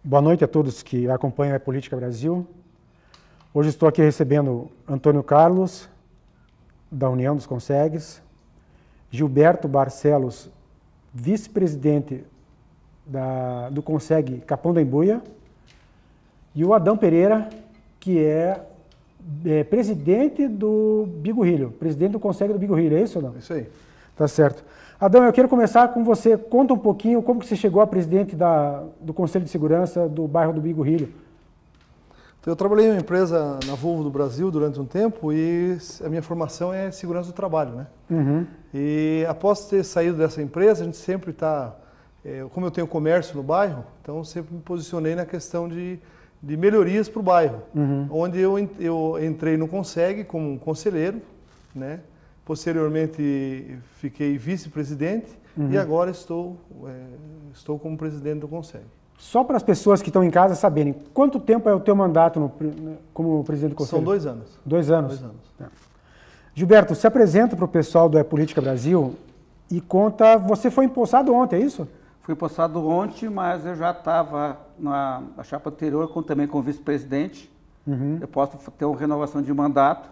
Boa noite a todos que acompanham a Política Brasil. Hoje estou aqui recebendo Antônio Carlos, da União dos Consegues, Gilberto Barcelos, vice-presidente do Consegue Capão da Embuia, e o Adão Pereira, que é presidente do Bigorrilho, presidente do Consegue do Bigorrilho, é isso ou não? Isso aí. Tá certo. Adão, eu quero começar com você. Conta um pouquinho como que você chegou a presidente do Conselho de Segurança do bairro do Bigorrilho. Então, eu trabalhei em uma empresa na Volvo do Brasil durante um tempo e a minha formação é segurança do trabalho, né? Uhum. E após ter saído dessa empresa, a gente sempre está... como eu tenho comércio no bairro, então eu sempre me posicionei na questão de melhorias para o bairro. Uhum. Onde eu entrei no Consegue como conselheiro, né? Posteriormente, fiquei vice-presidente e agora estou como presidente do Consegue. Só para as pessoas que estão em casa saberem, quanto tempo é o teu mandato como presidente do Conselho? São 2 anos. 2 anos? 2 anos. É. Gilberto, se apresenta para o pessoal do Política Brasil e conta, você foi empossado ontem, é isso? Fui empossado ontem, mas eu já estava na chapa anterior também como vice-presidente. Eu posso ter uma renovação de mandato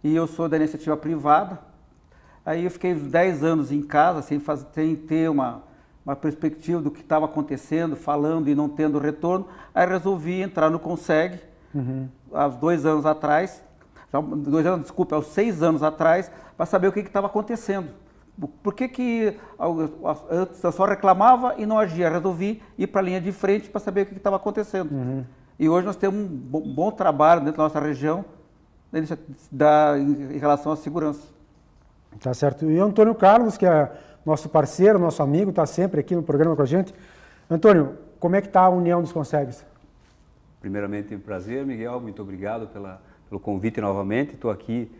e eu sou da iniciativa privada. Aí eu fiquei 10 anos em casa, sem ter uma perspectiva do que estava acontecendo, falando e não tendo retorno. Aí resolvi entrar no Consegue, há 2 anos atrás, há 6 anos atrás, para saber o que estava acontecendo. Por que antes eu só reclamava e não agia? Resolvi ir para a linha de frente para saber o que estava acontecendo. E hoje nós temos um bom trabalho dentro da nossa região em relação à segurança. Tá certo. E o Antônio Carlos, que é nosso parceiro, nosso amigo, está sempre aqui no programa com a gente. Antônio, como é que está a União dos Consegues? Primeiramente, um prazer, Miguel. Muito obrigado pelo convite novamente. Estou aqui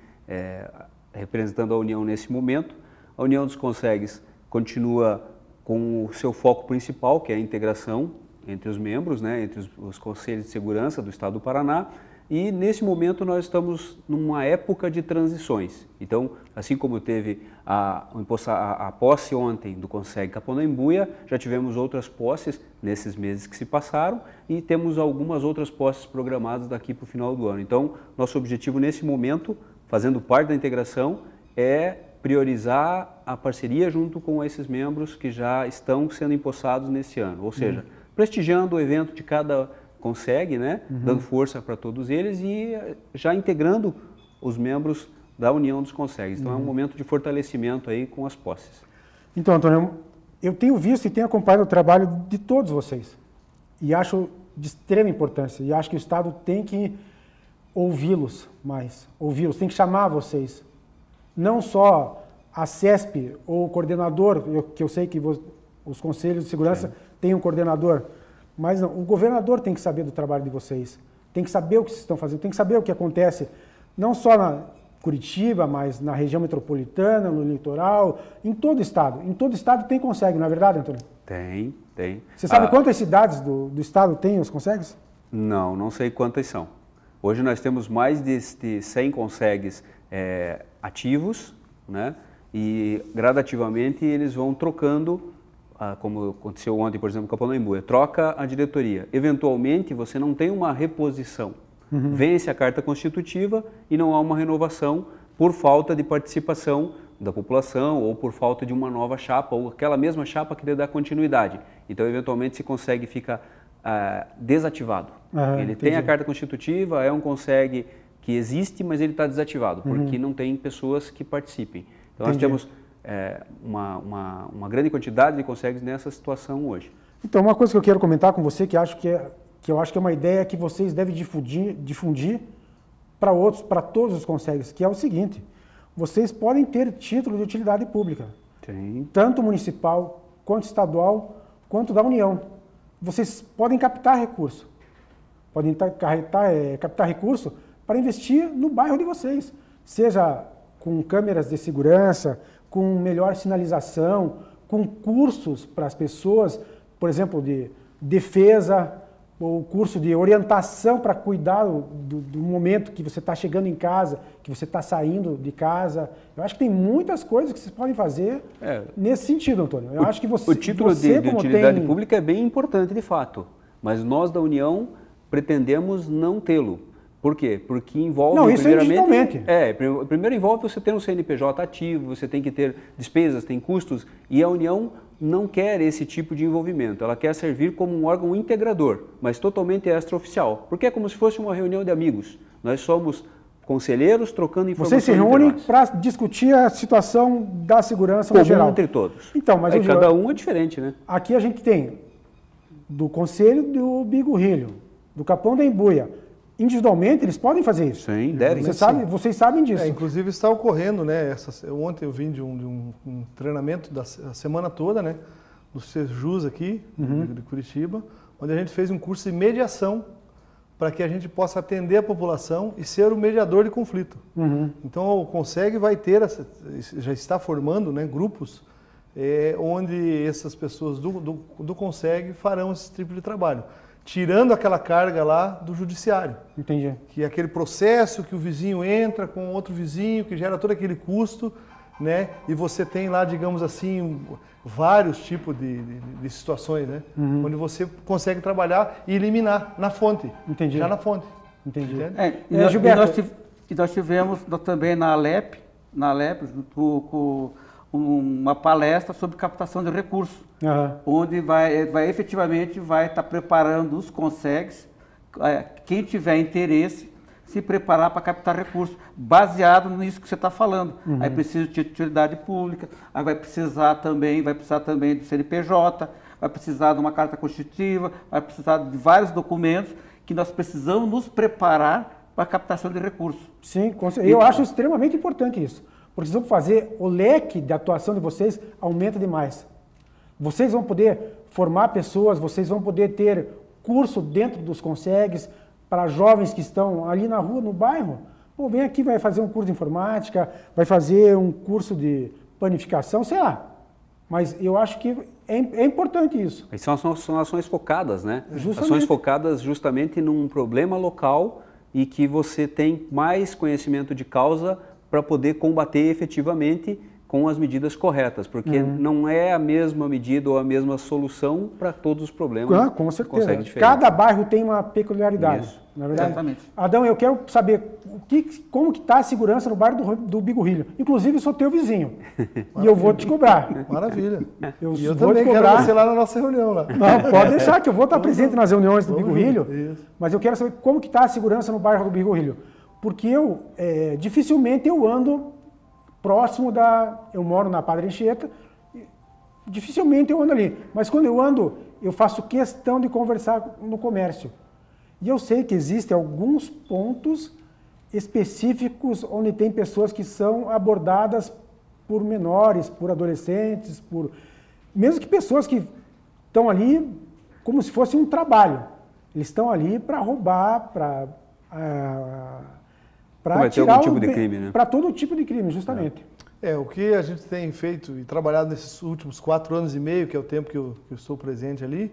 representando a União nesse momento. A União dos Consegues continua com o seu foco principal, que é a integração entre os membros, né, entre os conselhos de segurança do Estado do Paraná. E nesse momento nós estamos numa época de transições. Então, assim como teve a posse ontem do Consegue Capão da Embuia, já tivemos outras posses nesses meses que se passaram e temos algumas outras posses programadas daqui para o final do ano. Então, nosso objetivo nesse momento, fazendo parte da integração, é priorizar a parceria junto com esses membros que já estão sendo empossados nesse ano. Ou seja, prestigiando o evento de cada Consegue, né? Dando força para todos eles e já integrando os membros da União dos Consegues. Então é um momento de fortalecimento aí com as posses. Então, Antônio, eu tenho visto e tenho acompanhado o trabalho de todos vocês e acho de extrema importância e acho que o Estado tem que ouvi-los mais, tem que chamar vocês. Não só a CESP ou o coordenador, que eu sei que os conselhos de segurança têm um coordenador, mas não, o governador tem que saber do trabalho de vocês, tem que saber o que vocês estão fazendo, tem que saber o que acontece, não só na Curitiba, mas na região metropolitana, no litoral, em todo o estado. Em todo o estado tem Consegue, não é verdade, Antônio? Tem. Você sabe quantas cidades do estado tem os Consegues? Não sei quantas são. Hoje nós temos mais de 100 Consegues ativos, né? E gradativamente eles vão trocando, como aconteceu ontem, por exemplo, no Capão da Embuia, troca a diretoria. Eventualmente, você não tem uma reposição. Vence a carta constitutiva e não há uma renovação por falta de participação da população ou por falta de uma nova chapa ou aquela mesma chapa que dê dar continuidade. Então, eventualmente, se consegue fica desativado. Ele tem a carta constitutiva, é um Consegue que existe, mas ele está desativado, porque não tem pessoas que participem. Então, nós temos uma grande quantidade de Consegues nessa situação hoje. Então, uma coisa que eu quero comentar com você, que eu acho que é uma ideia que vocês devem difundir para todos os Consegues, que é o seguinte: vocês podem ter título de utilidade pública, tanto municipal, quanto estadual, quanto da União. Vocês podem captar recurso, captar recurso para investir no bairro de vocês, seja com câmeras de segurança, com melhor sinalização, com cursos para as pessoas, por exemplo, de defesa, ou curso de orientação para cuidar do momento que você está chegando em casa, que você está saindo de casa. Eu acho que tem muitas coisas que vocês podem fazer nesse sentido, Antônio. Eu acho que o título de utilidade pública é bem importante, de fato. mas nós da União pretendemos não tê-lo. Por quê? Porque envolve, não, isso primeiramente... individualmente. Primeiro envolve você ter um CNPJ ativo, você tem que ter despesas, tem custos, e a União não quer esse tipo de envolvimento. Ela quer servir como um órgão integrador, mas totalmente extraoficial, porque é como se fosse uma reunião de amigos. Nós somos conselheiros trocando informações. Vocês se reúnem para discutir a situação da segurança no geral. Entre todos. Então, mas cada um é diferente, né? Aqui a gente tem do Conselho do Bigorrilho, do Capão da Embuia. Individualmente, eles podem fazer isso. Sim, devem. Vocês sabem disso. Inclusive está ocorrendo, né? Ontem eu vim de um treinamento da semana toda, né? Do Sejus aqui, de Curitiba, onde a gente fez um curso de mediação para que a gente possa atender a população e ser o mediador de conflito. Então o CONSEG vai ter, já está formando, né, grupos onde essas pessoas do CONSEG farão esse tipo de trabalho. Tirando aquela carga lá do judiciário. Entendi. Que é aquele processo que o vizinho entra com outro vizinho, que gera todo aquele custo, né? E você tem lá, digamos assim, vários tipos de situações, né? Onde você consegue trabalhar e eliminar na fonte. Entendi. Já na fonte. Entendi. E nós tivemos também na Alep, junto com uma palestra sobre captação de recursos, onde efetivamente vai estar preparando os CONSEGs, quem tiver interesse, se preparar para captar recursos, baseado nisso que você está falando. Aí precisa de utilidade pública, aí vai precisar também do CNPJ, vai precisar de uma carta constitutiva, vai precisar de vários documentos que nós precisamos nos preparar para a captação de recursos. Sim, eu acho extremamente importante isso. Porque vocês vão fazer, o leque de atuação de vocês aumenta demais. Vocês vão poder formar pessoas, vocês vão poder ter curso dentro dos CONSEGs para jovens que estão ali na rua, no bairro. Pô, vem aqui, vai fazer um curso de informática, vai fazer um curso de panificação, sei lá. Mas eu acho que é importante isso. E são ações focadas, né? Justamente. Ações focadas justamente num problema local e que você tem mais conhecimento de causa para poder combater efetivamente com as medidas corretas, porque não é a mesma medida ou a mesma solução para todos os problemas. Com certeza. Cada bairro tem uma peculiaridade. Isso. Na verdade. Exatamente. Adão, eu quero saber como que está a segurança no bairro do Bigorrilho. Inclusive, eu sou teu vizinho. E eu vou te cobrar. Maravilha. Eu vou também quero você lá na nossa reunião. Lá. Não, pode deixar que eu vou estar presente nas reuniões do Bigorrilho. Mas eu quero saber como que está a segurança no bairro do Bigorrilho. Porque dificilmente eu ando próximo eu moro na Padre Anchieta, dificilmente eu ando ali. Mas quando eu ando, eu faço questão de conversar no comércio. E eu sei que existem alguns pontos específicos onde tem pessoas que são abordadas por menores, por adolescentes, mesmo que pessoas que estão ali como se fosse um trabalho. Eles estão ali para roubar, para tirar tipo de crime, né? Para todo tipo de crime, justamente. O que a gente tem feito e trabalhado nesses últimos 4 anos e meio, que é o tempo que eu estou presente ali,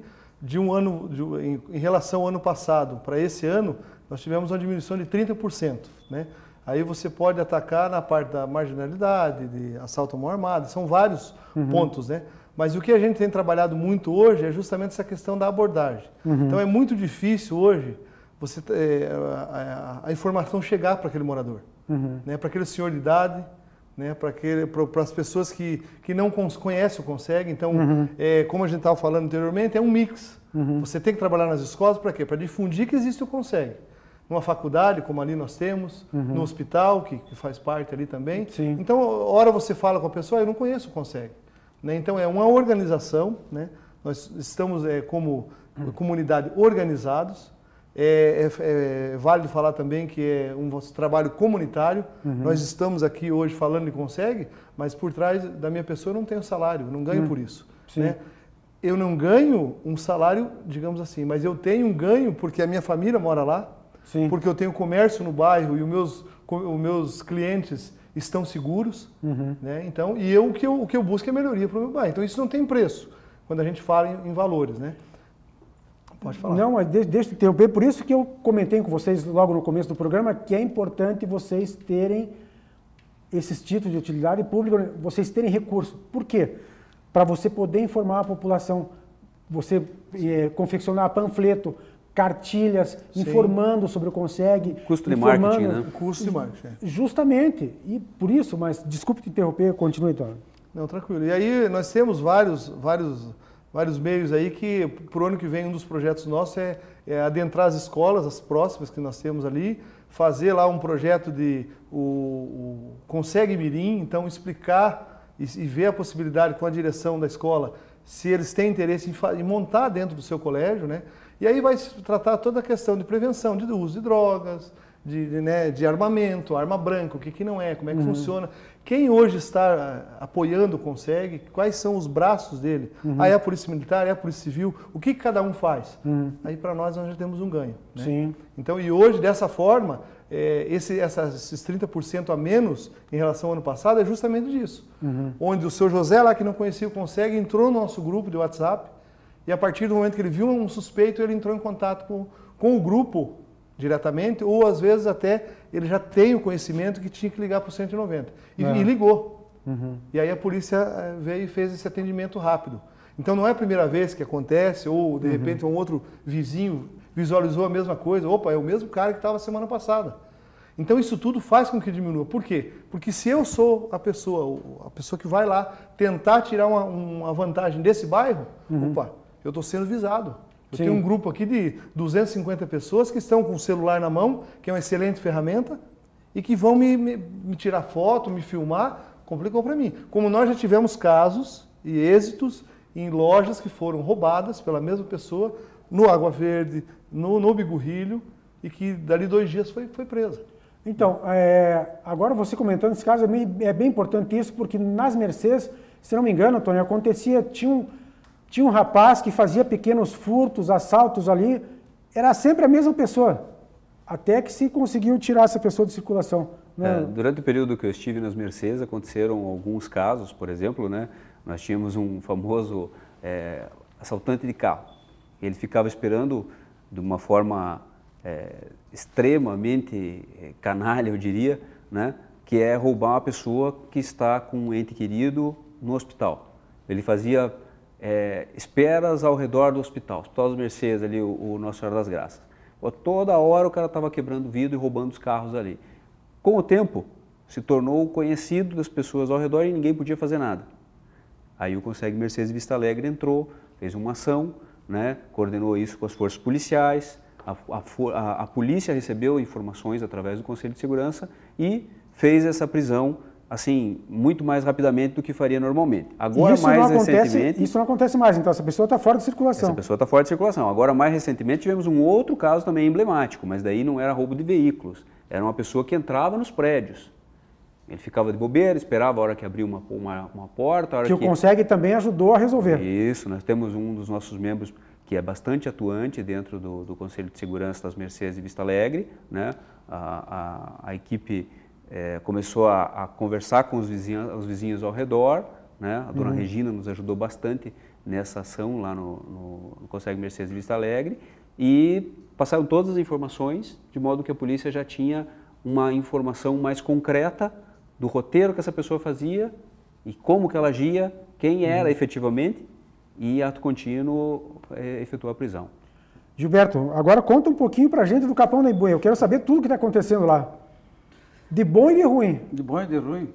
em relação ao ano passado para esse ano, nós tivemos uma diminuição de 30%. Né? Aí você pode atacar na parte da marginalidade, de assalto à mão armada, são vários pontos, né? Mas o que a gente tem trabalhado muito hoje é justamente essa questão da abordagem. Então é muito difícil hoje a informação chegar para aquele morador, né? Para aquele senhor de idade, né? Para as pessoas que não conhecem o CONSEG. Então, como a gente estava falando anteriormente, é um mix. Você tem que trabalhar nas escolas para quê? Para difundir que existe o CONSEG. Numa faculdade, como ali nós temos, no hospital, que faz parte ali também. Sim. Então, hora você fala com a pessoa, eu não conheço o CONSEG. Né? Então, é uma organização, né? Nós estamos como comunidade organizados. É válido falar também que é um trabalho comunitário. Nós estamos aqui hoje falando de CONSEG, mas por trás da minha pessoa eu não tenho salário, eu não ganho por isso. Né? Eu não ganho um salário, digamos assim, mas eu tenho um ganho porque a minha família mora lá, porque eu tenho comércio no bairro e os meus clientes estão seguros. Né? Então, o que eu busco é melhoria para o meu bairro. Então isso não tem preço quando a gente fala em valores, né? Pode falar. Não, mas deixa eu interromper. Por isso que eu comentei com vocês logo no começo do programa que é importante vocês terem esses títulos de utilidade pública, vocês terem recurso. Por quê? Para você poder informar a população você confeccionar panfleto, cartilhas, informando sobre o Conseg. Custo de marketing, né? Custo de marketing. Justamente, e por isso, mas desculpe te interromper, continue então. Não, tranquilo. E aí nós temos vários meios aí que, por ano que vem, um dos projetos nossos é adentrar as escolas, as próximas que nós temos ali, fazer lá um projeto de o Conseg Mirim, então explicar e ver a possibilidade com a direção da escola, se eles têm interesse em montar dentro do seu colégio, né? E aí vai se tratar toda a questão de prevenção, de uso de drogas, de armamento, arma branca, o que não é, como é que funciona. Quem hoje está apoiando o Conseg, quais são os braços dele? Aí é a Polícia Militar, é a Polícia Civil, o que cada um faz? Aí para nós já temos um ganho. Né? Sim. Então, e hoje, dessa forma, esses 30% a menos em relação ao ano passado é justamente disso. Onde o seu José, lá que não conhecia o Conseg, entrou no nosso grupo de WhatsApp e a partir do momento que ele viu um suspeito, ele entrou em contato com o grupo diretamente, ou às vezes até ele já tem o conhecimento que tinha que ligar para o 190. E ligou. E aí a polícia veio e fez esse atendimento rápido. Então não é a primeira vez que acontece, ou de repente um outro vizinho visualizou a mesma coisa, opa, é o mesmo cara que estava semana passada. Então isso tudo faz com que diminua. Por quê? Porque se eu sou a pessoa que vai lá tentar tirar uma vantagem desse bairro, opa, eu estou sendo visado. Eu tenho um grupo aqui de 250 pessoas que estão com o celular na mão, que é uma excelente ferramenta, e que vão me tirar foto, me filmar, complicou para mim. Como nós já tivemos casos e êxitos em lojas que foram roubadas pela mesma pessoa, no Água Verde, no Bigorrilho, e que dali 2 dias foi presa. Então, agora você comentando esse caso, é bem importante isso, porque nas Mercês, se não me engano, Antônio, tinha um rapaz que fazia pequenos furtos, assaltos ali, era sempre a mesma pessoa, até que se conseguiu tirar essa pessoa de circulação. Né? Durante o período que eu estive nas Mercês, aconteceram alguns casos, por exemplo, né? Nós tínhamos um famoso assaltante de carro. Ele ficava esperando de uma forma extremamente canalha, eu diria, né? Que é roubar uma pessoa que está com um ente querido no hospital. Ele fazia esperas ao redor do Hospital das Mercês, ali o Nossa Senhora das Graças. Toda hora o cara estava quebrando vidro e roubando os carros ali. Com o tempo, se tornou conhecido das pessoas ao redor e ninguém podia fazer nada. Aí o Conseg Mercês e Vista Alegre entrou, fez uma ação, né, coordenou isso com as forças policiais, a polícia recebeu informações através do Conselho de Segurança e fez essa prisão assim, muito mais rapidamente do que faria normalmente. Agora, recentemente... Isso não acontece mais, então essa pessoa está fora de circulação. Essa pessoa está fora de circulação. Agora, mais recentemente, tivemos um outro caso também emblemático, mas daí não era roubo de veículos, era uma pessoa que entrava nos prédios. Ele ficava de bobeira, esperava a hora que abria uma porta... A hora que o Conseg também ajudou a resolver. Isso, nós temos um dos nossos membros que é bastante atuante dentro do Conselho de Segurança das Mercês e Vista Alegre, né? A equipe... começou a conversar com os vizinhos ao redor, né? A dona Regina nos ajudou bastante nessa ação lá no Conseg Mercês e Vista Alegre e passaram todas as informações, de modo que a polícia já tinha uma informação mais concreta do roteiro que essa pessoa fazia e como que ela agia, quem era efetivamente, e ato contínuo efetuou a prisão. Gilberto, agora conta um pouquinho pra gente do Capão da Iboia, eu quero saber tudo o que está acontecendo lá. De bom e de ruim. De bom e de ruim?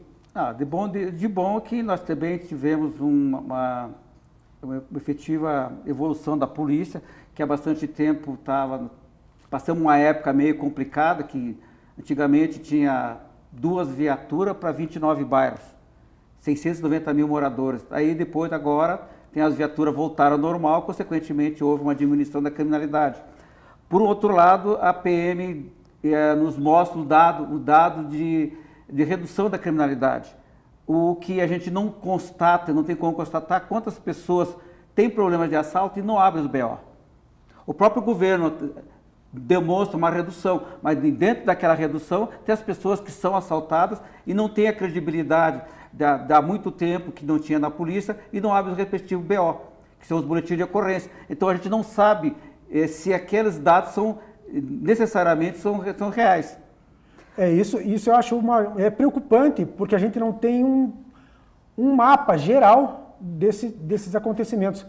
De bom que nós também tivemos uma efetiva evolução da polícia, que há bastante tempo passamos uma época meio complicada, que antigamente tinha 2 viaturas para 29 bairros, 690 mil moradores. Aí depois, agora, as viaturas voltaram ao normal, consequentemente houve uma diminuição da criminalidade. Por outro lado, a PM... nos mostra o dado de redução da criminalidade. O que a gente não constata, não tem como constatar quantas pessoas têm problemas de assalto e não abrem os BO. O próprio governo demonstra uma redução, mas dentro daquela redução tem as pessoas que são assaltadas e não têm a credibilidade há muito tempo que não tinha na polícia e não abrem os respectivos BO, que são os boletins de ocorrência. Então a gente não sabe se aqueles dados necessariamente são reais. Isso eu acho preocupante, porque a gente não tem um mapa geral desses acontecimentos.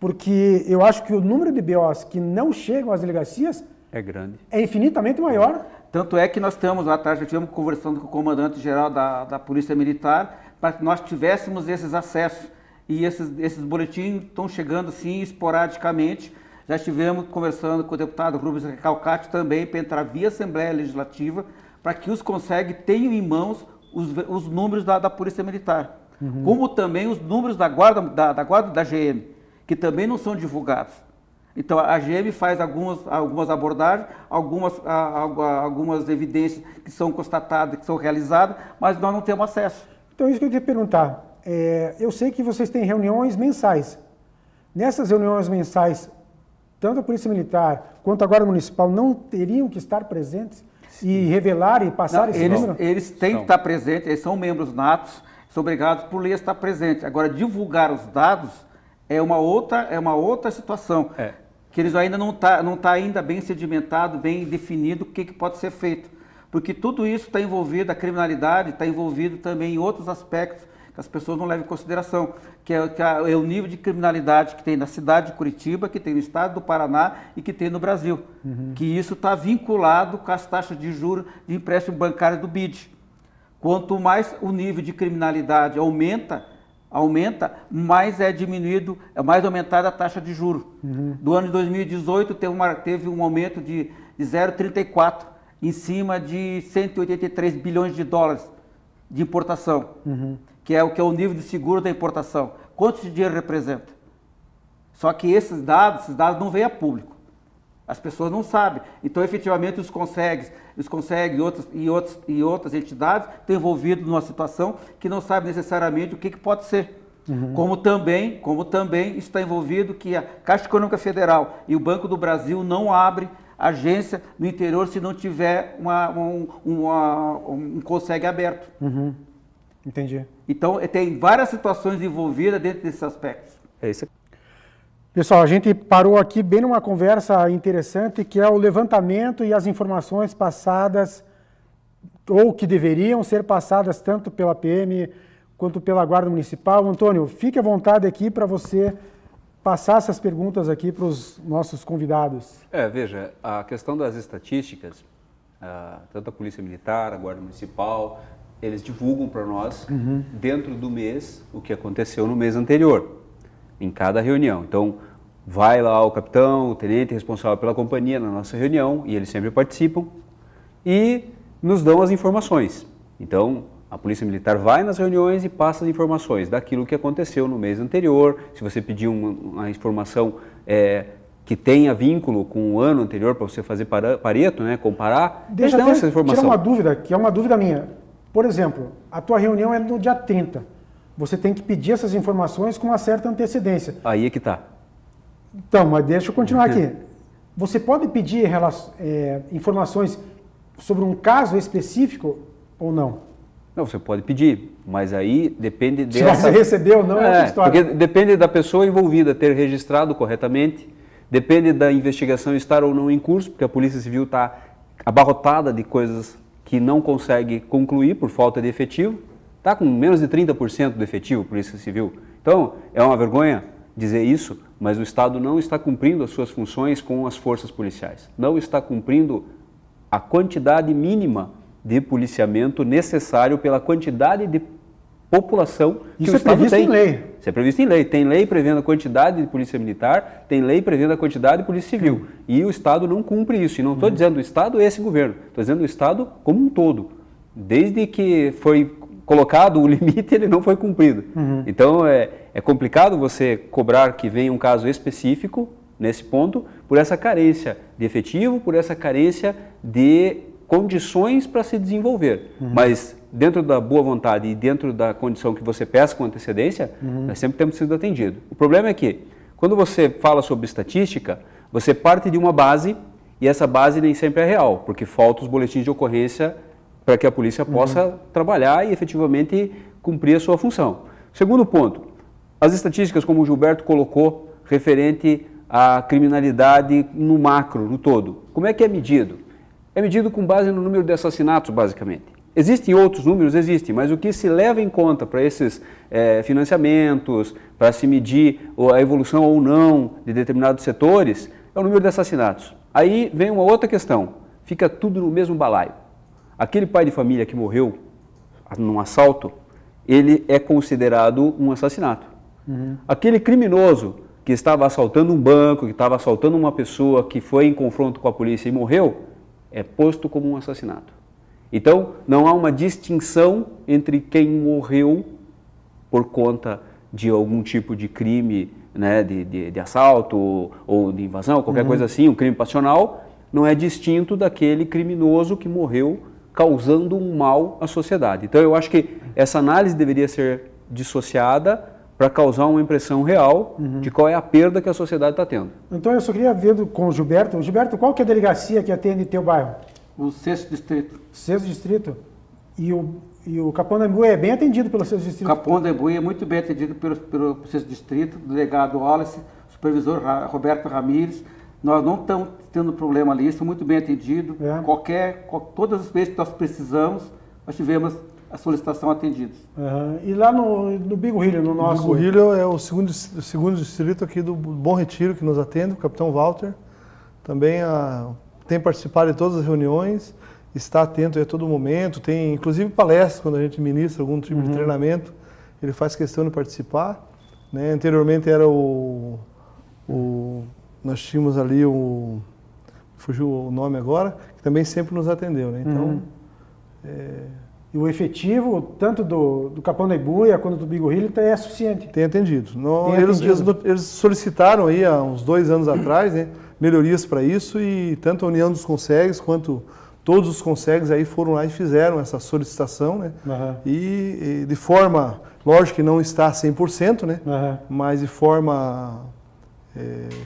porque eu acho que o número de BOs que não chegam às delegacias é grande, é infinitamente maior. Tanto é que nós estamos lá atrás, já estivemos conversando com o comandante-geral da Polícia Militar para que nós tivéssemos esses acessos. E esses boletins estão chegando assim esporadicamente. Já estivemos conversando com o deputado Rubens Recalcati também para entrar via Assembleia Legislativa para que os CONSEG tenham em mãos os números da Polícia Militar. Como também os números da Guarda da GM, que também não são divulgados. Então a GM faz algumas abordagens, algumas evidências que são constatadas, que são realizadas, mas nós não temos acesso. Então isso que eu queria perguntar. Eu sei que vocês têm reuniões mensais. Nessas reuniões mensais, tanto a Polícia Militar quanto a Guarda Municipal não teriam que estar presentes e revelar e passar esse número? Eles têm que estar presentes, eles são membros natos, são obrigados por lei a estar presentes. Agora, divulgar os dados é uma outra situação. Que eles ainda não tá ainda bem sedimentado, bem definido o que pode ser feito. Porque tudo isso está envolvido, a criminalidade está envolvido também em outros aspectos que as pessoas não levam em consideração, que é o nível de criminalidade que tem na cidade de Curitiba, que tem no estado do Paraná e que tem no Brasil. Que isso está vinculado com as taxas de juros de empréstimo bancário do BID. Quanto mais o nível de criminalidade aumenta, mais é diminuído, é mais aumentada a taxa de juros. Do ano de 2018 teve um aumento de 0,34 em cima de 183 bilhões de dólares de importação, que é o nível de seguro da importação. Quanto de dinheiro representa? Só que esses dados não vêm a público. As pessoas não sabem. Então, efetivamente, os CONSEG e outras entidades estão envolvidos numa situação que não sabem necessariamente o que pode ser. Como também está envolvido que a Caixa Econômica Federal e o Banco do Brasil não abrem agência no interior se não tiver um CONSEG aberto. Entendi. Então, tem várias situações envolvidas dentro desses aspectos. É isso. Pessoal, a gente parou aqui bem numa conversa interessante, que é o levantamento e as informações passadas, ou que deveriam ser passadas tanto pela PM quanto pela Guarda Municipal. Antônio, fique à vontade aqui para você passar essas perguntas aqui para os nossos convidados. Veja, a questão das estatísticas, tanto a Polícia Militar, a Guarda Municipal, eles divulgam para nós, dentro do mês, o que aconteceu no mês anterior, em cada reunião. Então, vai lá o capitão, o tenente responsável pela companhia na nossa reunião, e eles sempre participam, e nos dão as informações. Então, a Polícia Militar vai nas reuniões e passa as informações daquilo que aconteceu no mês anterior. Se você pedir uma informação que tenha vínculo com o ano anterior para você fazer pareto, né, comparar, deixa eu essa informação. Tirar uma dúvida, que é uma dúvida minha. Por exemplo, a tua reunião é no dia 30. Você tem que pedir essas informações com uma certa antecedência. Aí é que está. Então, mas deixa eu continuar aqui. Você pode pedir informações sobre um caso específico ou não? Não, você pode pedir, mas aí depende Se você recebeu ou não é outra história. Porque depende da pessoa envolvida ter registrado corretamente, depende da investigação estar ou não em curso, porque a Polícia Civil está abarrotada de coisas que não consegue concluir por falta de efetivo. Está com menos de 30% do efetivo, Polícia Civil. Então, é uma vergonha dizer isso, mas o Estado não está cumprindo as suas funções com as forças policiais. Não está cumprindo a quantidade mínima de policiamento necessário pela quantidade de população que o Estado tem. Isso é previsto em lei. Isso é previsto em lei. Tem lei prevendo a quantidade de polícia militar, tem lei prevendo a quantidade de polícia civil. E o Estado não cumpre isso. E não estou dizendo o Estado esse governo, estou dizendo o Estado como um todo. Desde que foi colocado o limite, ele não foi cumprido. Então, é complicado você cobrar que venha um caso específico, nesse ponto, por essa carência de efetivo, por essa carência de condições para se desenvolver. Mas, dentro da boa vontade e dentro da condição que você peça com antecedência, nós sempre temos sido atendidos. O problema é que, quando você fala sobre estatística, você parte de uma base, e essa base nem sempre é real, porque faltam os boletins de ocorrência para que a polícia possa trabalhar e efetivamente cumprir a sua função. Segundo ponto, as estatísticas, como o Gilberto colocou, referente à criminalidade no macro, no todo. Como é que é medido? É medido com base no número de assassinatos, basicamente. Existem outros números? Existem, mas o que se leva em conta para esses financiamentos, para se medir a evolução ou não de determinados setores, é o número de assassinatos. Aí vem uma outra questão, fica tudo no mesmo balaio. Aquele pai de família que morreu num assalto, ele é considerado um assassinato. Aquele criminoso que estava assaltando um banco, que estava assaltando uma pessoa, que foi em confronto com a polícia e morreu, é posto como um assassinato. Então, não há uma distinção entre quem morreu por conta de algum tipo de crime, né, de assalto ou de invasão, qualquer coisa assim, um crime passional, não é distinto daquele criminoso que morreu causando um mal à sociedade. Então, eu acho que essa análise deveria ser dissociada para causar uma impressão real de qual é a perda que a sociedade está tendo. Então, eu só queria ver com o Gilberto. Gilberto, qual que é a delegacia que atende teu bairro? O 6º Distrito. 6º Distrito. E o Capão da Embu é bem atendido pelo 6º Distrito? O Capão da Embu é muito bem atendido pelo 6º Distrito, o delegado Wallace, supervisor Roberto Ramires. Nós não estamos tendo problema ali, estamos muito bem atendidos. Todas as vezes que nós precisamos, nós tivemos a solicitação atendida. E lá no Bigorrilho, no nosso... O Bigorrilho é o segundo distrito aqui do Bom Retiro, que nos atende, o capitão Walter. Também tem participado de todas as reuniões, está atento a todo momento, tem inclusive palestras quando a gente ministra algum tipo de treinamento, ele faz questão de participar. Né? Anteriormente era nós tínhamos ali fugiu o nome agora, que também sempre nos atendeu. Né? Então, E o efetivo, tanto do Capão da Embuia quanto do Bigorrilho, é suficiente? Tem atendido. Eles solicitaram aí há uns 2 anos atrás, né, melhorias para isso, e tanto a União dos Consegues quanto todos os Consegues aí foram lá e fizeram essa solicitação, né? E de forma, lógico que não está 100%, né? Mas de forma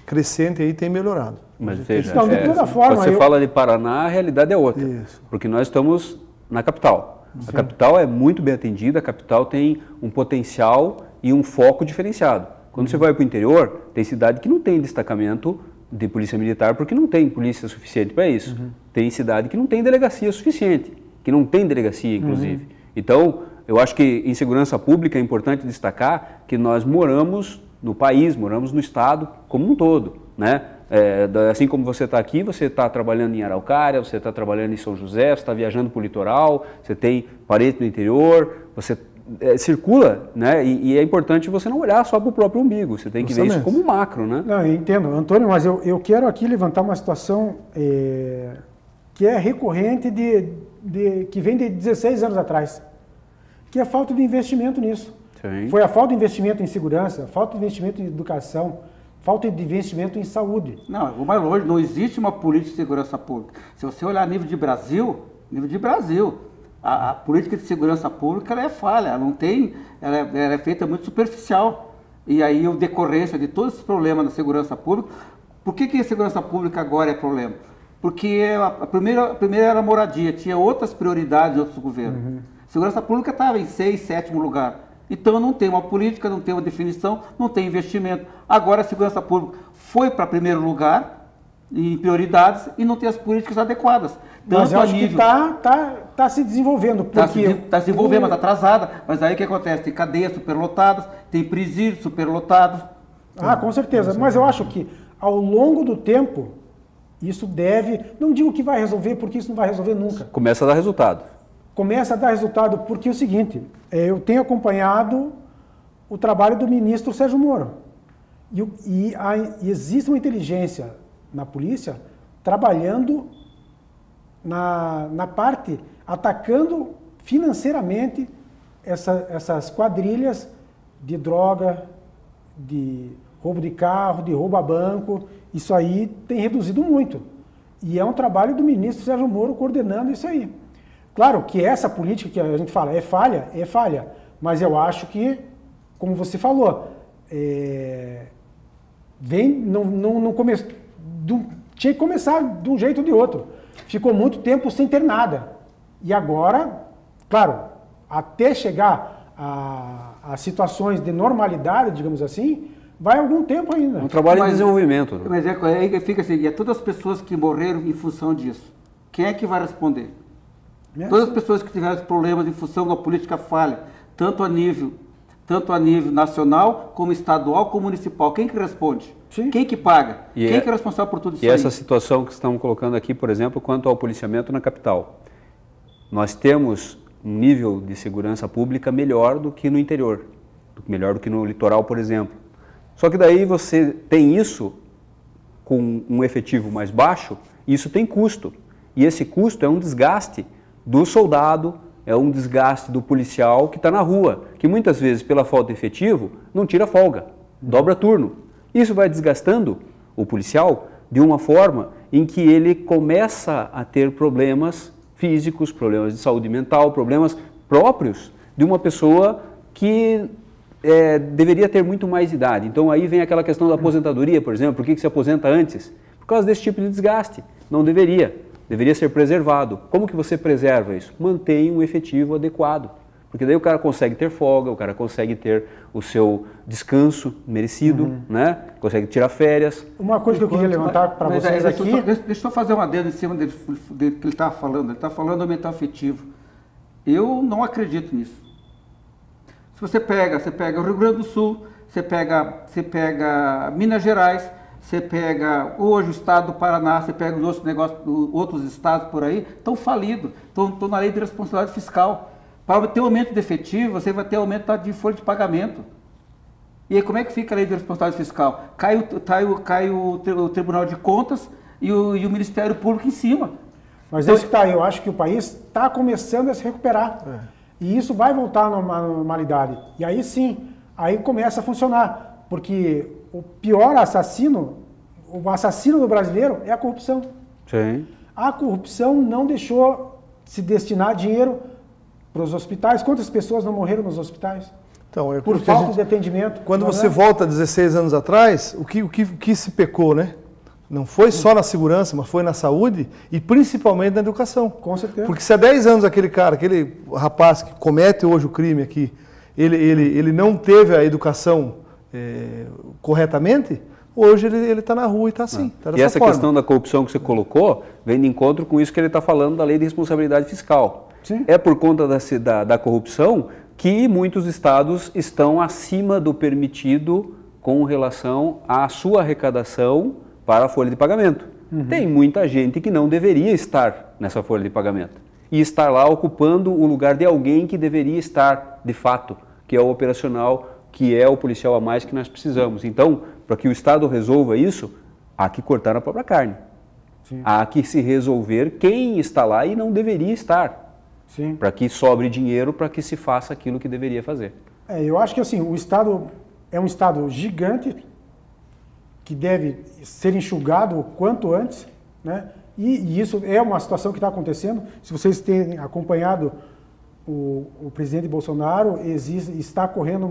crescente aí tem melhorado. Mas veja, então, de toda forma, você fala de Paraná, a realidade é outra. Isso. Porque nós estamos na capital. A capital é muito bem atendida, a capital tem um potencial e um foco diferenciado. Quando você vai para o interior, tem cidade que não tem destacamento de polícia militar porque não tem polícia suficiente para isso. Tem cidade que não tem delegacia suficiente, que não tem delegacia, inclusive. Então, eu acho que em segurança pública é importante destacar que nós moramos no país, moramos no estado como um todo, né? Assim como você está aqui, você está trabalhando em Araucária, você está trabalhando em São José, você está viajando para o litoral, você tem parente no interior, você circula, né? E é importante você não olhar só para o próprio umbigo, você tem que ver isso como um macro, né? Não, eu entendo, Antônio, mas eu quero aqui levantar uma situação que é recorrente que vem de 16 anos atrás, que é a falta de investimento nisso. Sim. Foi a falta de investimento em segurança, a falta de investimento em educação, falta de investimento em saúde. Não, eu vou mais longe, não existe uma política de segurança pública. Se você olhar nível de Brasil, a política de segurança pública ela é falha, ela é feita muito superficial. E aí, a decorrência de todos esses problemas da segurança pública, por que a segurança pública agora é problema? Porque a primeira era a moradia, tinha outras prioridades em outros governos. A segurança pública estava em 6º, 7º lugar. Então não tem uma política, não tem uma definição, não tem investimento. Agora a segurança pública foi para primeiro lugar em prioridades e não tem as políticas adequadas. Mas eu acho que está se desenvolvendo. Está se desenvolvendo, mas está atrasada. Mas aí o que acontece? Tem cadeias superlotadas, tem presídios superlotados. Com certeza. Mas eu acho que ao longo do tempo, isso não digo que vai resolver, porque isso não vai resolver nunca. Começa a dar resultado. Começa a dar resultado porque é o seguinte, eu tenho acompanhado o trabalho do ministro Sérgio Moro. E existe uma inteligência na polícia trabalhando na parte, atacando financeiramente essas quadrilhas de droga, de roubo de carro, de roubo a banco. Isso aí tem reduzido muito. E é um trabalho do ministro Sérgio Moro coordenando isso aí. Claro que essa política que a gente fala é falha, mas eu acho que, como você falou, tinha que começar de um jeito ou de outro. Ficou muito tempo sem ter nada. E agora, claro, até chegar a situações de normalidade, digamos assim, vai algum tempo ainda. Um trabalho de desenvolvimento. Mas aí fica assim, e todas as pessoas que morreram em função disso, quem é que vai responder? Todas as pessoas que tiveram problemas em função da política falha, tanto a nível nacional, como estadual, como municipal, quem que responde? Sim. Quem que paga? Quem que é responsável por tudo isso aí? E essa situação que estamos colocando aqui, por exemplo, quanto ao policiamento na capital. Nós temos um nível de segurança pública melhor do que no interior, melhor do que no litoral, por exemplo. Só que daí você tem isso com um efetivo mais baixo, e isso tem custo. E esse custo é um desgaste do soldado, é um desgaste do policial que está na rua, que muitas vezes, pela falta de efetivo, não tira folga, dobra turno. Isso vai desgastando o policial de uma forma em que ele começa a ter problemas físicos, problemas de saúde mental, problemas próprios de uma pessoa que deveria ter muito mais idade. Então aí vem aquela questão da aposentadoria, por exemplo, por que se aposenta antes? Por causa desse tipo de desgaste. Não deveria. Deveria ser preservado. Como que você preserva isso? Mantém um efetivo adequado. Porque daí o cara consegue ter folga, o cara consegue ter o seu descanso merecido, né? Consegue tirar férias. Uma coisa que eu queria levantar para vocês aqui... Deixa eu fazer uma adendo em cima do que ele está falando. Ele está falando de aumentar o efetivo. Eu não acredito nisso. Se você pega o Rio Grande do Sul, você pega Minas Gerais, você pega hoje o estado do Paraná, você pega os outros negócios, outros estados por aí, estão falidos, estão na lei de responsabilidade fiscal. Para ter aumento de efetivo, você vai ter aumento de folha de pagamento. E aí como é que fica a lei de responsabilidade fiscal? Cai o Tribunal de Contas e o Ministério Público em cima. Mas então, isso que eu acho que o país está começando a se recuperar. E isso vai voltar à normalidade. E aí sim, aí começa a funcionar. Porque o pior assassino, o assassino do brasileiro é a corrupção. Sim. A corrupção não deixou se destinar dinheiro para os hospitais. Quantas pessoas não morreram nos hospitais? Então, por falta de atendimento. Quando você volta 16 anos atrás, o que se pecou, né? Não foi só na segurança, mas foi na saúde e principalmente na educação. Com certeza. Porque se há 10 anos aquele rapaz que comete hoje o crime aqui, ele não teve a educação corretamente, hoje ele está na rua e está assim. Tá e essa questão da corrupção que você colocou vem de encontro com isso que ele está falando da lei de responsabilidade fiscal. Sim. É por conta da corrupção que muitos estados estão acima do permitido com relação à sua arrecadação para a folha de pagamento. Tem muita gente que não deveria estar nessa folha de pagamento e estar lá ocupando o lugar de alguém que deveria estar, de fato, que é o operacional, que é o policial a mais que nós precisamos. Então, para que o Estado resolva isso, há que cortar na própria carne. Sim. Há que se resolver quem está lá e não deveria estar. Para que sobre dinheiro para que se faça aquilo que deveria fazer. Eu acho que assim, o Estado é um Estado gigante que deve ser enxugado o quanto antes, né? E isso é uma situação que está acontecendo. Se vocês têm acompanhado o presidente Bolsonaro, está correndo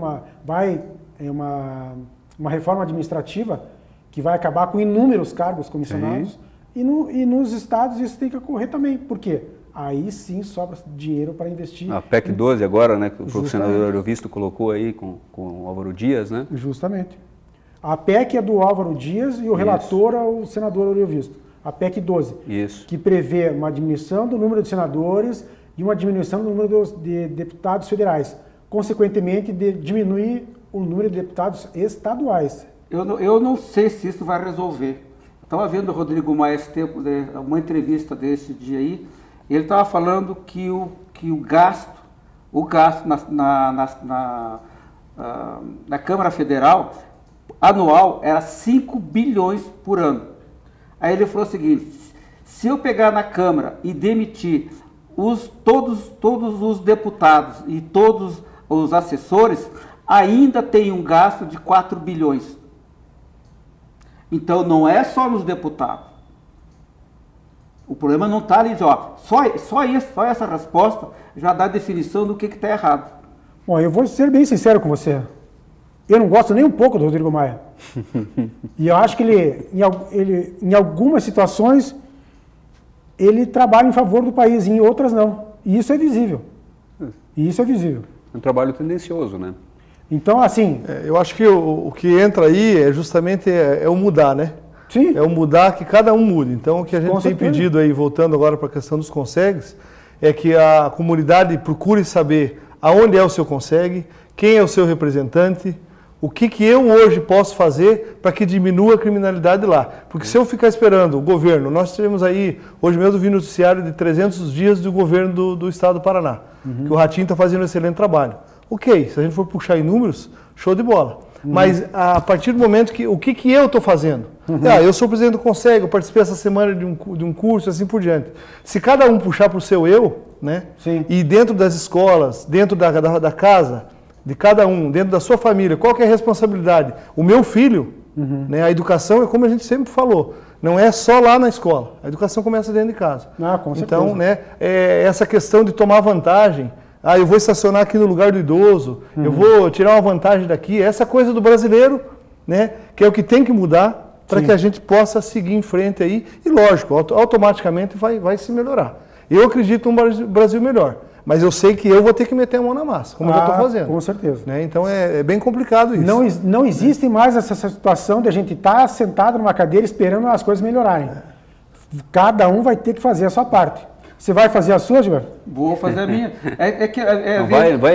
uma reforma administrativa que vai acabar com inúmeros cargos comissionados. E nos estados isso tem que ocorrer também. Por quê? Aí sim sobra dinheiro para investir. A PEC 12 agora, né, que o senador Ariovisto colocou aí com o Álvaro Dias, né? Justamente. A PEC é do Álvaro Dias e o relator é o senador Ariovisto. A PEC 12, que prevê uma diminuição do número de senadores e uma diminuição do número de deputados federais. Consequentemente, diminuir o número de deputados estaduais. Eu não sei se isso vai resolver. Estava vendo o Rodrigo Maia esse tempo, uma entrevista desse dia aí, e ele estava falando que o gasto na Câmara Federal anual era 5 bilhões por ano. Aí ele falou o seguinte: se eu pegar na Câmara e demitir todos os deputados e todos os assessores, ainda tem um gasto de 4 bilhões. Então não é só nos deputados. O problema não está ali, só essa resposta já dá definição do que está errado. Bom, eu vou ser bem sincero com você. Eu não gosto nem um pouco do Rodrigo Maia. E eu acho que ele, em algumas situações, ele trabalha em favor do país, em outras não. E isso é visível. É um trabalho tendencioso, né? Então, assim... eu acho que o que entra aí é justamente o mudar, né? Sim. É o mudar que cada um mude. Então, o que a gente tem pedido aí, voltando agora para a questão dos consegues, é que a comunidade procure saber aonde é o seu CONSEG, quem é o seu representante, o que eu hoje posso fazer para que diminua a criminalidade lá. Porque se eu ficar esperando o governo, nós tivemos aí, hoje mesmo vi noticiário de 300 dias do governo do estado do Paraná, que o Ratinho está fazendo um excelente trabalho. Ok, se a gente for puxar em números, show de bola. Mas a partir do momento que, o que eu estou fazendo? Eu sou presidente do CONSEG, eu participei essa semana de um curso, assim por diante. Se cada um puxar para o seu eu, né? Sim. E dentro das escolas, dentro da casa, de cada um, dentro da sua família, qual que é a responsabilidade? O meu filho, né, a educação é como a gente sempre falou, não é só lá na escola, a educação começa dentro de casa. Com certeza. Então, né, essa questão de tomar vantagem, eu vou estacionar aqui no lugar do idoso, eu vou tirar uma vantagem daqui, essa coisa do brasileiro, né, que é o que tem que mudar para que a gente possa seguir em frente aí, e lógico, automaticamente vai se melhorar. Eu acredito num Brasil melhor. Mas eu sei que eu vou ter que meter a mão na massa, como eu já estou fazendo. Com certeza. Né? Então é bem complicado isso. Não existe mais essa situação de a gente estar sentado numa cadeira esperando as coisas melhorarem. Cada um vai ter que fazer a sua parte. Você vai fazer a sua, Gilberto? Vou fazer a minha.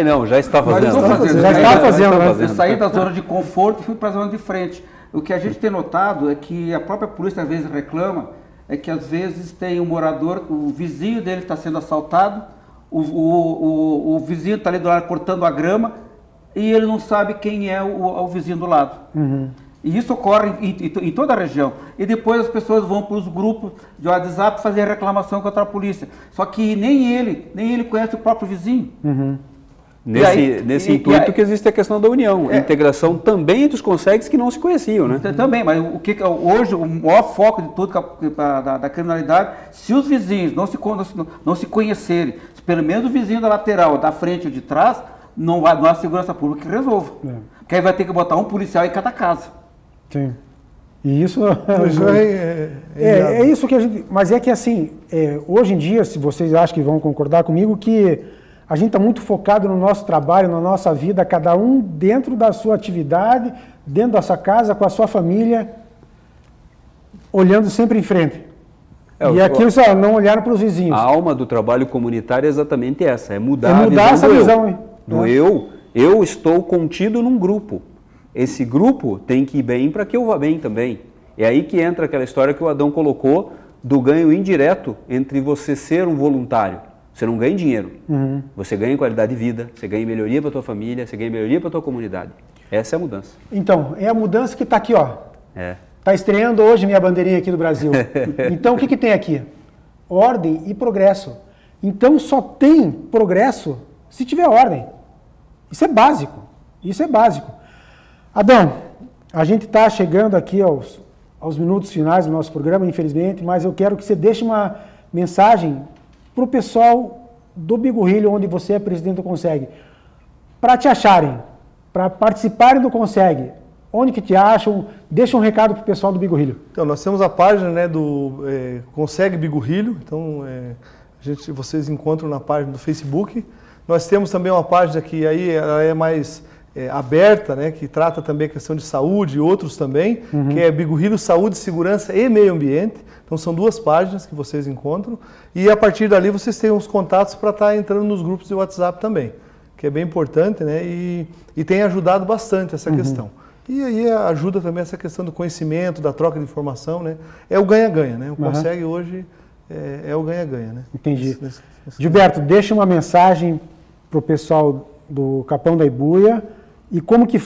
Não, já está fazendo. Já está fazendo, né? Eu saí da zona de conforto e fui para a zona de frente. O que a gente tem notado é que a própria polícia às vezes reclama, é que às vezes tem um morador, o vizinho dele está sendo assaltado, o vizinho está ali do lado cortando a grama e ele não sabe quem é o vizinho do lado. E isso ocorre em toda a região. E depois as pessoas vão para os grupos de WhatsApp fazer reclamação contra a polícia. Só que nem ele conhece o próprio vizinho. Nesse intuito que existe a questão da união, a integração também entre os CONSEGs que não se conheciam, né? Também, mas hoje o maior foco de tudo da criminalidade, se os vizinhos não se conhecerem, se pelo menos o vizinho da lateral, da frente ou de trás, não há segurança pública que resolva. Porque aí vai ter que botar um policial em cada casa. Sim. E isso é isso que a gente... Mas é que assim, hoje em dia, se vocês acham que vão concordar comigo, que a gente está muito focado no nosso trabalho, na nossa vida, cada um dentro da sua atividade, dentro da sua casa, com a sua família, olhando sempre em frente. E aqui só não olharam para os vizinhos. A alma do trabalho comunitário é exatamente essa, é mudar essa visão. Eu estou contido num grupo. Esse grupo tem que ir bem para que eu vá bem também. É aí que entra aquela história que o Adão colocou do ganho indireto entre você ser um voluntário. Você não ganha dinheiro, você ganha qualidade de vida, você ganha melhoria para a tua família, você ganha melhoria para a tua comunidade. Essa é a mudança. Então, é a mudança que está aqui, ó. Está estreando hoje minha bandeirinha aqui do Brasil. Então, o que tem aqui? Ordem e progresso. Então, só tem progresso se tiver ordem. Isso é básico. Isso é básico. Adão, a gente está chegando aqui aos minutos finais do nosso programa, infelizmente, mas eu quero que você deixe uma mensagem para o pessoal do Bigorrilho, onde você é presidente do CONSEG, para te acharem, para participarem do CONSEG. Onde que te acham? Deixa um recado para o pessoal do Bigorrilho. Então, nós temos a página, né, do CONSEG Bigorrilho, então vocês encontram na página do Facebook. Nós temos também uma página que aí ela é mais aberta, né, que trata também a questão de saúde e outros também, que é Bigorrilho Saúde, Segurança e Meio Ambiente. Então são duas páginas que vocês encontram e a partir dali vocês têm os contatos para estar entrando nos grupos de WhatsApp também, que é bem importante, né, e tem ajudado bastante essa questão. E aí ajuda também essa questão do conhecimento, da troca de informação, né? É o ganha-ganha, né? O CONSEG hoje é o ganha-ganha, né? Entendi. Gilberto, deixa uma mensagem para o pessoal do Capão da Ibuia e como que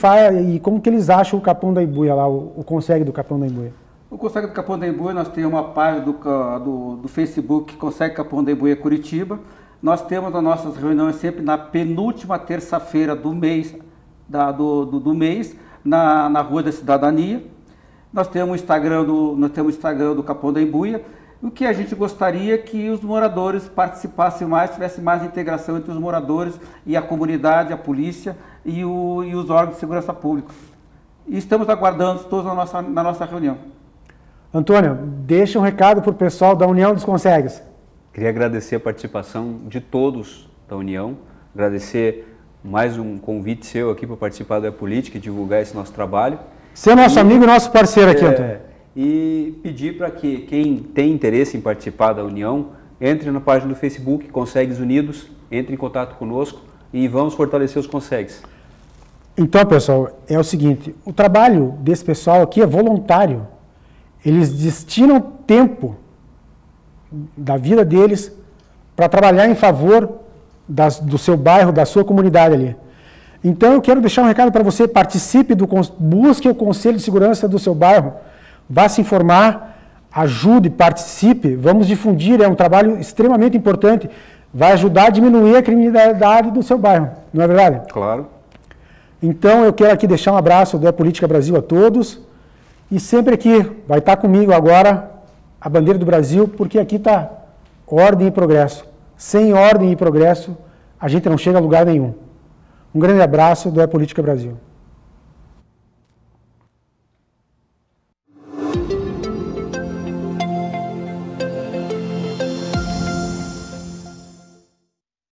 eles acham o Capão da Ibuia lá, o CONSEG do Capão da Ibuia. O CONSEG do Capão da Ibuia, nós temos uma página do Facebook, CONSEG Capão da Ibuia Curitiba. Nós temos as nossas reuniões sempre na penúltima terça-feira do mês, do mês, na Rua da Cidadania. Nós temos o Instagram do Capão da Ibuia. O que a gente gostaria é que os moradores participassem mais, tivesse mais integração entre os moradores e a comunidade, a polícia e os órgãos de segurança pública. E estamos aguardando todos na nossa reunião. Antônio, deixa um recado para o pessoal da União dos CONSEGs. Queria agradecer a participação de todos da União, agradecer mais um convite seu aqui para participar da política e divulgar esse nosso trabalho. Ser nosso amigo e nosso parceiro aqui, Antônio. E pedir para que quem tem interesse em participar da União entre na página do Facebook, Consegues Unidos, entre em contato conosco e vamos fortalecer os Consegues. Então, pessoal, é o seguinte, o trabalho desse pessoal aqui é voluntário. Eles destinam tempo da vida deles para trabalhar em favor do seu bairro, da sua comunidade ali. Então, eu quero deixar um recado para você, participe, busque o Conselho de Segurança do seu bairro, vá se informar, ajude, participe, vamos difundir, é um trabalho extremamente importante, vai ajudar a diminuir a criminalidade do seu bairro, não é verdade? Claro. Então, eu quero aqui deixar um abraço do É Política Brasil a todos, e sempre aqui, vai estar comigo agora a bandeira do Brasil, porque aqui está ordem e progresso. Sem ordem e progresso, a gente não chega a lugar nenhum. Um grande abraço do É Política Brasil.